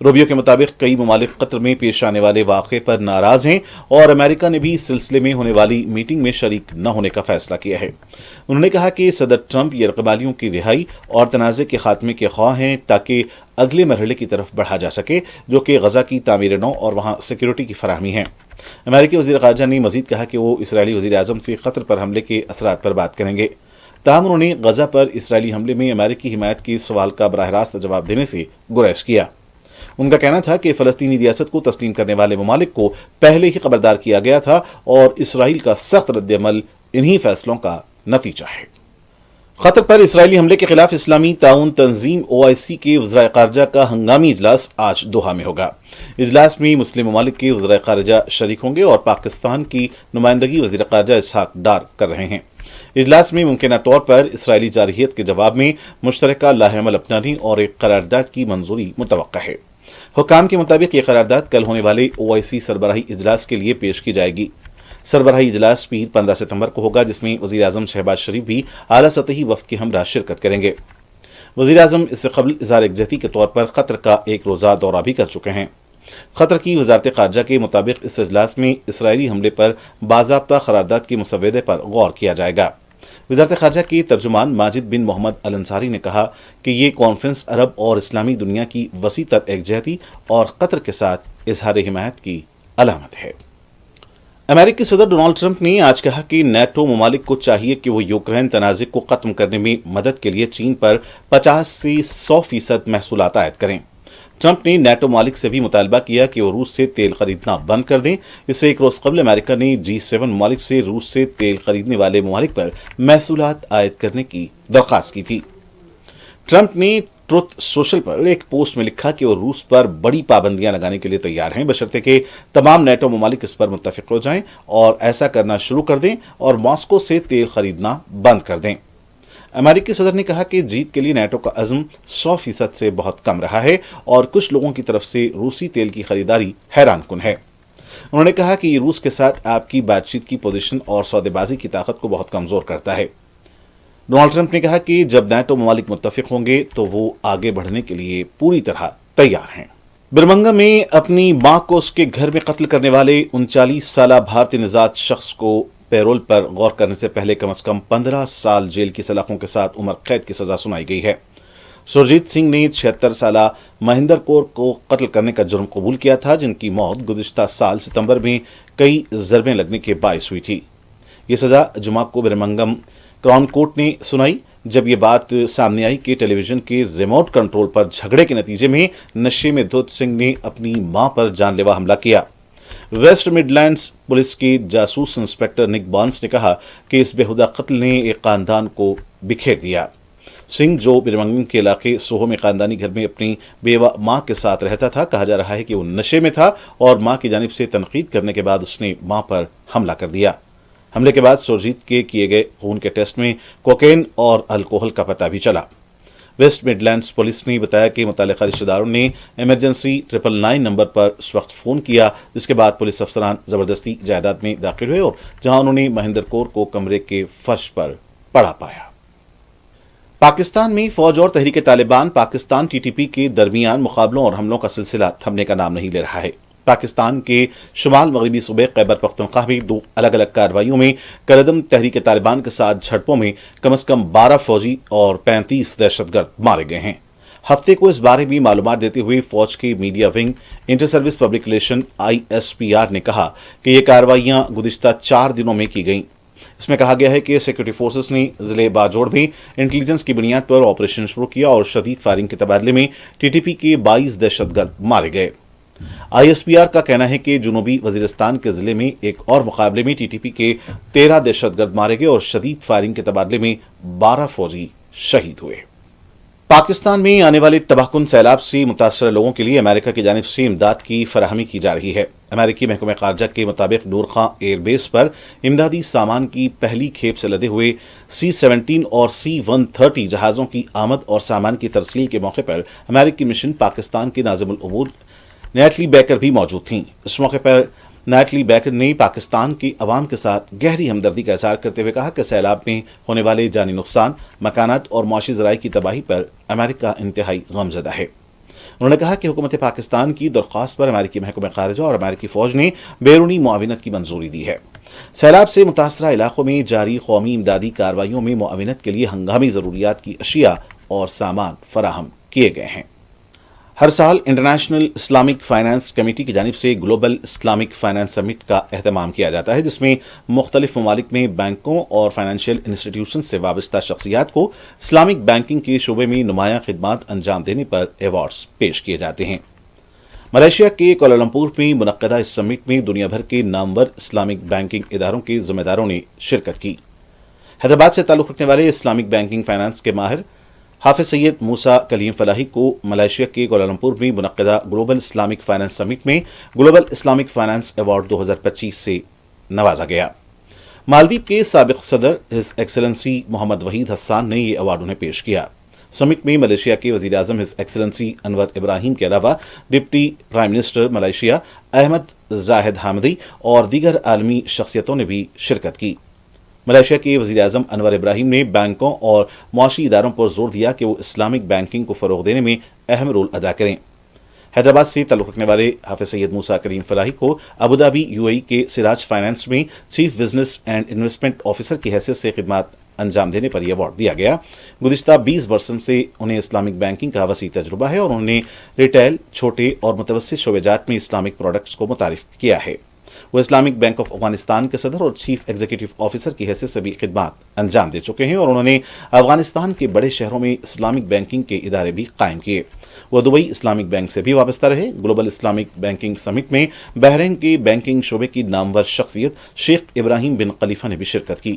Rubio کے مطابق کئی ممالک قطر میں پیش آنے والے واقعے پر ناراض ہیں اور امریکہ نے بھی اس سلسلے میں ہونے والی میٹنگ میں شریک نہ ہونے کا فیصلہ کیا ہے۔ انہوں نے کہا کہ صدر ٹرمپ یرغمالیوں کی رہائی اور تنازع کے خاتمے کے خواہاں ہیں تاکہ اگلے مرحلے کی طرف بڑھا جا سکے، جو کہ غزہ کی تعمیر نو اور وہاں سیکیورٹی کی فراہمی ہے۔ امریکی وزیر خارجہ نے مزید کہا کہ وہ اسرائیلی وزیر اعظم سے قطر پر حملے کے اثرات پر بات کریں گے۔ تاہم انہوں نے غزہ پر اسرائیلی حملے میں امریکی حمایت کے سوال کا براہ راست جواب دینے سے گریز کیا۔ ان کا کہنا تھا کہ فلسطینی ریاست کو تسلیم کرنے والے ممالک کو پہلے ہی خبردار کیا گیا تھا اور اسرائیل کا سخت رد عمل انہی فیصلوں کا نتیجہ ہے۔ قطر پر اسرائیلی حملے کے خلاف اسلامی تعاون تنظیم OIC کے وزرائے خارجہ کا ہنگامی اجلاس آج دوحہ میں ہوگا۔ اجلاس میں مسلم ممالک کے وزرائے خارجہ شریک ہوں گے اور پاکستان کی نمائندگی وزیر خارجہ اسحاق ڈار کر رہے ہیں۔ اجلاس میں ممکنہ طور پر اسرائیلی جارحیت کے جواب میں مشترکہ لاہ عمل اپنانے اور ایک قرارداد کی منظوری متوقع ہے۔ حکام کے مطابق یہ قرارداد کل ہونے والے OIC سربراہی اجلاس کے لیے پیش کی جائے گی۔ سربراہی اجلاس پیر 15 ستمبر کو ہوگا، جس میں وزیر اعظم شہباز شریف بھی اعلیٰ سطحی وفد کے ہمراہ شرکت کریں گے۔ وزیر اعظم اس سے قبل اظہار یکجہتی کے طور پر قطر کا ایک روزہ دورہ بھی کر چکے ہیں۔ قطر کی وزارت خارجہ کے مطابق اس اجلاس میں اسرائیلی حملے پر باضابطہ قرارداد کے مسودے پر غور کیا جائے گا۔ وزارت خارجہ کے ترجمان ماجد بن محمد الانصاری نے کہا کہ یہ کانفرنس عرب اور اسلامی دنیا کی وسیع تر یکجہتی اور قطر کے ساتھ اظہار حمایت کی علامت ہے۔ امریکی صدر ڈونلڈ ٹرمپ نے آج کہا کہ نیٹو ممالک کو چاہیے کہ وہ یوکرین تنازع کو ختم کرنے میں مدد کے لیے چین پر 50 سے 100% محصولات عائد کریں۔ ٹرمپ نے نیٹو ممالک سے بھی مطالبہ کیا کہ وہ روس سے تیل خریدنا بند کر دیں۔ اس سے ایک روز قبل امریکہ نے G7 ممالک سے روس سے تیل خریدنے والے ممالک پر محصولات عائد کرنے کی درخواست کی تھی۔ ٹرمپ نے ٹروتھ سوشل پر ایک پوسٹ میں لکھا کہ وہ روس پر بڑی پابندیاں لگانے کے لیے تیار ہیں، بشرطے کہ تمام نیٹو ممالک اس پر متفق ہو جائیں اور ایسا کرنا شروع کر دیں اور ماسکو سے تیل خریدنا بند کر دیں۔ امریکی صدر نے کہا کہ جیت کے لیے نیٹو کا عزم 100% سے بہت کم رہا ہے اور کچھ لوگوں کی طرف سے روسی تیل کی خریداری حیران کن ہے۔ انہوں نے کہا کہ یہ روس کے ساتھ آپ کی بات چیت کی پوزیشن اور سودے بازی کی طاقت کو بہت کمزور کرتا ہے۔ ڈونلڈ ٹرمپ نے کہا کہ جب نیٹو ممالک متفق ہوں گے تو وہ آگے بڑھنے کے لیے پوری طرح تیار ہیں۔ برمنگھم میں اپنی ماں کو اس کے گھر میں قتل کرنے والے 39 سالہ بھارتی نژاد شخص کو پیرول پر غور کرنے سے پہلے کم از کم 15 سال جیل کی سلاخوں کے ساتھ عمر قید کی سزا سنائی گئی ہے۔ سرجیت سنگھ نے 76 سالہ مہندر کور کو قتل کرنے کا جرم قبول کیا تھا، جن کی موت گزشتہ سال ستمبر میں کئی ضربیں لگنے کے باعث ہوئی تھی۔ یہ سزا جمعہ کو برمنگھم کراؤن کورٹ نے سنائی، جب یہ بات سامنے آئی کہ ٹیلی ویژن کے ریموٹ کنٹرول پر جھگڑے کے نتیجے میں نشے میں دھت سنگھ نے اپنی ماں پر جان لیوا حملہ کیا۔ ویسٹ مڈ لینڈز پولیس کے جاسوس انسپکٹر نک بارنس نے کہا کہ اس بےہودہ قتل نے ایک خاندان کو بکھیر دیا۔ سنگھ، جو برمنگھم کے علاقے سوہو میں خاندانی گھر میں اپنی بیوہ ماں کے ساتھ رہتا تھا، کہا جا رہا ہے کہ وہ نشے میں تھا اور ماں کی جانب سے تنقید کرنے کے بعد اس نے ماں پر حملہ کر دیا۔ حملے کے بعد سرجیت کے کیے گئے خون کے ٹیسٹ میں کوکین اور الکوہل کا پتہ بھی چلا۔ ویسٹ مڈ لینڈز پولیس نے بتایا کہ متعلقہ رشتہ داروں نے ایمرجنسی 999 نمبر پر اس وقت فون کیا، جس کے بعد پولیس افسران زبردستی جائیداد میں داخل ہوئے اور جہاں انہوں نے مہندر کور کو کمرے کے فرش پر پڑا پایا۔ پاکستان میں فوج اور تحریک طالبان پاکستان TTP کے درمیان مقابلوں اور حملوں کا سلسلہ تھمنے کا نام نہیں لے رہا ہے۔ پاکستان کے شمال مغربی صوبے خیبر پختونخوا میں 2 الگ الگ کارروائیوں میں کالعدم تحریک طالبان کے ساتھ جھڑپوں میں کم از کم 12 فوجی اور 35 دہشت گرد مارے گئے ہیں۔ ہفتے کو اس بارے میں معلومات دیتے ہوئے فوج کے media wing inter service public relation ISPR نے کہا کہ یہ کارروائیاں گزشتہ 4 دنوں میں کی گئیں۔ اس میں کہا گیا ہے کہ سیکورٹی فورسز نے ضلع باجوڑ میں انٹیلیجنس کی بنیاد پر آپریشن شروع کیا اور شدید فائرنگ کے تبادلے میں TTP کے 22 دہشت گرد مارے گئے۔ ISPR کا کہنا ہے کہ جنوبی وزیرستان کے ضلع میں ایک اور مقابلے میں TTP کے 13 دہشت گرد مارے گئے اور شدید فائرنگ کے تبادلے میں 12 فوجی شہید ہوئے۔ پاکستان میں آنے والے تباہ کن سیلاب سے متاثرہ لوگوں کے لیے امریکہ کی جانب سے امداد کی فراہمی کی جا رہی ہے۔ امریکی محکمہ خارجہ کے مطابق نور خاں ایئر بیس پر امدادی سامان کی پہلی کھیپ سے لدے ہوئے C-17 اور C-130 جہازوں کی آمد اور سامان کی ترسیل کے موقع پر امریکی مشن پاکستان کے ناظم الامور نیٹلی بیکر بھی موجود تھیں۔ اس موقع پر نیٹلی بیکر نے پاکستان کی عوام کے ساتھ گہری ہمدردی کا اظہار کرتے ہوئے کہا کہ سیلاب میں ہونے والے جانی نقصان، مکانات اور معاشی ذرائع کی تباہی پر امریکہ انتہائی غمزدہ ہے۔ انہوں نے کہا کہ حکومت پاکستان کی درخواست پر امریکی محکمہ خارجہ اور امریکی فوج نے بیرونی معاونت کی منظوری دی ہے۔ سیلاب سے متاثرہ علاقوں میں جاری قومی امدادی کارروائیوں میں معاونت کے لیے ہنگامی ضروریات کی اشیاء اور سامان فراہم کیے گئے ہیں۔ ہر سال انٹرنیشنل اسلامک فائنانس کمیٹی کی جانب سے گلوبل اسلامک فائنانس سمٹ کا اہتمام کیا جاتا ہے، جس میں مختلف ممالک میں بینکوں اور فائنینشیل انسٹیٹیوشن سے وابستہ شخصیات کو اسلامک بینکنگ کے شعبے میں نمایاں خدمات انجام دینے پر ایوارڈز پیش کیے جاتے ہیں۔ ملائیشیا کے کوالالمپور میں منعقدہ اس سمٹ میں دنیا بھر کے نامور اسلامک بینکنگ اداروں کے ذمہ داروں نے شرکت کی۔ حیدرآباد سے تعلق رکھنے والے اسلامک بینکنگ فائنانس کے ماہر حافظ سید موسیٰ کلیم فلاحی کو ملائیشیا کے کوالالمپور میں منعقدہ گلوبل اسلامک فائنانس سمٹ میں گلوبل اسلامک فائنانس ایوارڈ 2025 سے نوازا گیا۔ مالدیپ کے سابق صدر ہز ایکسلنسی محمد وحید حسان نے یہ ایوارڈ انہیں پیش کیا۔ سمٹ میں ملائیشیا کے وزیر اعظم ہز ایکسلنسی انور ابراہیم کے علاوہ deputy prime minister Malaysia Ahmad Zahid Hamidi اور دیگر عالمی شخصیتوں نے بھی شرکت کی۔ ملائیشیا کے وزیر اعظم انور ابراہیم نے بینکوں اور معاشی اداروں پر زور دیا کہ وہ اسلامک بینکنگ کو فروغ دینے میں اہم رول ادا کریں۔ حیدرآباد سے تعلق رکھنے والے حافظ سید موسیٰ کلیم فلاحی کو ابوظہبی UAE کے سراج فائنانس میں chief business and investment officer کی حیثیت سے خدمات انجام دینے پر یہ ایوارڈ دیا گیا۔ گزشتہ 20 برسوں سے انہیں اسلامک بینکنگ کا وسیع تجربہ ہے اور انہوں نے ریٹیل، چھوٹے اور متوسط شعبے جات میں اسلامک پروڈکٹس کو متعارف کیا ہے۔ وہ اسلامک بینک آف افغانستان کے صدر اور چیف ایگزیکٹو آفیسر کی حیثیت سے بھی خدمات انجام دے چکے ہیں اور انہوں نے افغانستان کے بڑے شہروں میں اسلامک بینکنگ کے ادارے بھی قائم کیے۔ وہ دبئی اسلامک بینک سے بھی وابستہ رہے۔ گلوبل اسلامک بینکنگ سمٹ میں بحرین کے بینکنگ شعبے کی نامور شخصیت شیخ ابراہیم بن خلیفہ نے بھی شرکت کی۔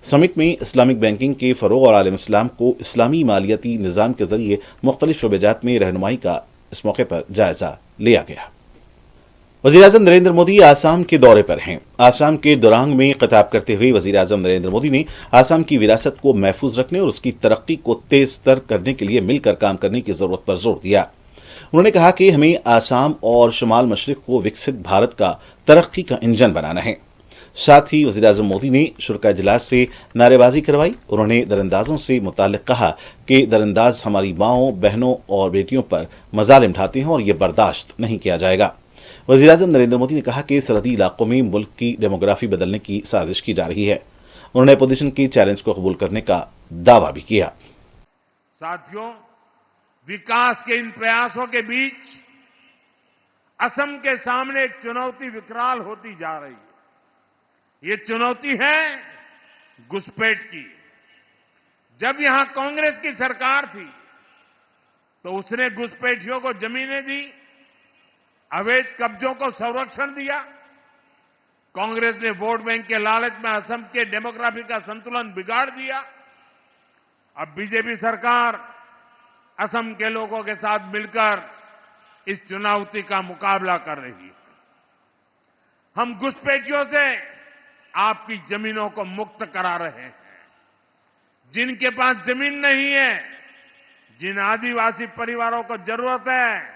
سمٹ میں اسلامک بینکنگ کے فروغ اور عالم اسلام کو اسلامی مالیاتی نظام کے ذریعے مختلف شعبے جات میں رہنمائی کا اس موقع پر جائزہ لیا گیا۔ وزیر اعظم نریندر مودی آسام کے دورے پر ہیں۔ آسام کے درانگ میں خطاب کرتے ہوئے وزیر اعظم نریندر مودی نے آسام کی وراثت کو محفوظ رکھنے اور اس کی ترقی کو تیز تر کرنے کے لیے مل کر کام کرنے کی ضرورت پر زور دیا۔ انہوں نے کہا کہ ہمیں آسام اور شمال مشرق کو وکست بھارت کا ترقی کا انجن بنانا ہے۔ ساتھ ہی وزیر اعظم مودی نے شرکاء اجلاس سے نعرے بازی کروائی۔ انہوں نے دراندازوں سے متعلق کہا کہ درانداز ہماری ماؤں، بہنوں اور بیٹیوں پر مظالم ڈھاتے ہیں اور یہ برداشت نہیں کیا جائے گا۔ وزیر اعظم نریندر مودی نے کہا کہ سرحدی علاقوں میں ملک کی ڈیموگرافی بدلنے کی سازش کی جا رہی ہے۔ انہوں نے اپوزیشن کی چیلنج کو قبول کرنے کا دعویٰ بھی کیا۔ ساتھیوں، وکاس کے ان پریاسوں کے بیچ اسم کے سامنے ایک چنوتی وکرال ہوتی جا رہی ہے۔ یہ چنوتی ہے گھسپیٹ کی۔ جب یہاں کانگریس کی سرکار تھی تو اس نے گھسپیٹیوں کو زمینیں دی، اویج قبضوں کو سرکشن دیا۔ کانگریس نے ووٹ بینک کے لالچ میں اسم کے ڈیموگرافی کا سنتلن بگاڑ دیا۔ اب بی جے پی سرکار اسم کے لوگوں کے ساتھ مل کر اس چنوتی کا مقابلہ کر رہی ہے۔ ہم گھسپیٹیوں سے آپ کی زمینوں کو مکت کرا رہے ہیں۔ جن کے پاس زمین نہیں ہے، جن آدیواسی پریواروں کو ضرورت ہے،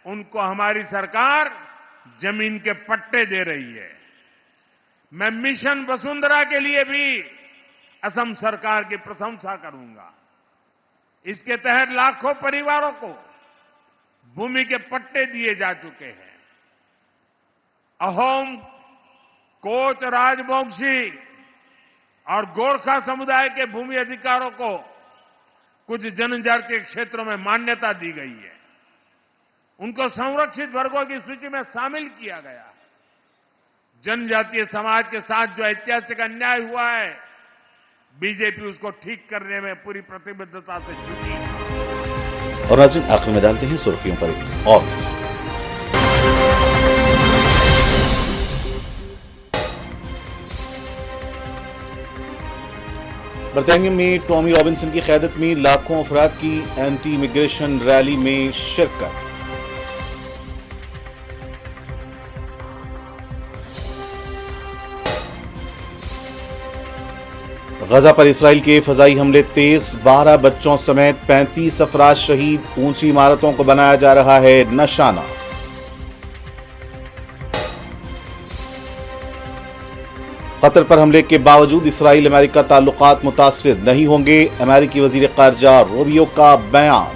ان کو ہماری سرکار زمین کے پٹے دے رہی ہے۔ میں مشن وسندھرا کے لیے بھی اسم سرکار کی پرشنسا کروں گا۔ اس کے تحت لاکھوں پریواروں کو بھومی کے پٹے دیے جا چکے ہیں۔ اہوم، کوچ، راج بونگشی اور گورکھا سمودائے کے بھومی ادھیکاروں کو کچھ جنجاتی چھیتروں میں مانیتا دی گئی ہے۔ ان کو سنرکشت ورگوں کی سوچی میں شامل کیا گیا ہے۔ جنجاتی سماج کے ساتھ جو ایتہاسک انیائے ہوا ہے، بی جے پی اس کو ٹھیک کرنے میں پوری پرتیبدھتا سے جٹی ہے۔ اور ناظرین، آخر میں ڈالتے ہیں سرخیوں پر ایک اور نظر۔ برطانیہ میں ٹامی رابنسن کی قیادت میں لاکھوں افراد کی اینٹی امیگریشن ریلی میں شرکت۔ غزہ پر اسرائیل کے فضائی حملے تیز، 12 بچوں سمیت 35 افراد شہید، اونچی عمارتوں کو بنایا جا رہا ہے نشانہ۔ قطر پر حملے کے باوجود اسرائیل امریکہ تعلقات متاثر نہیں ہوں گے، امریکی وزیر خارجہ روبیو کا بیان۔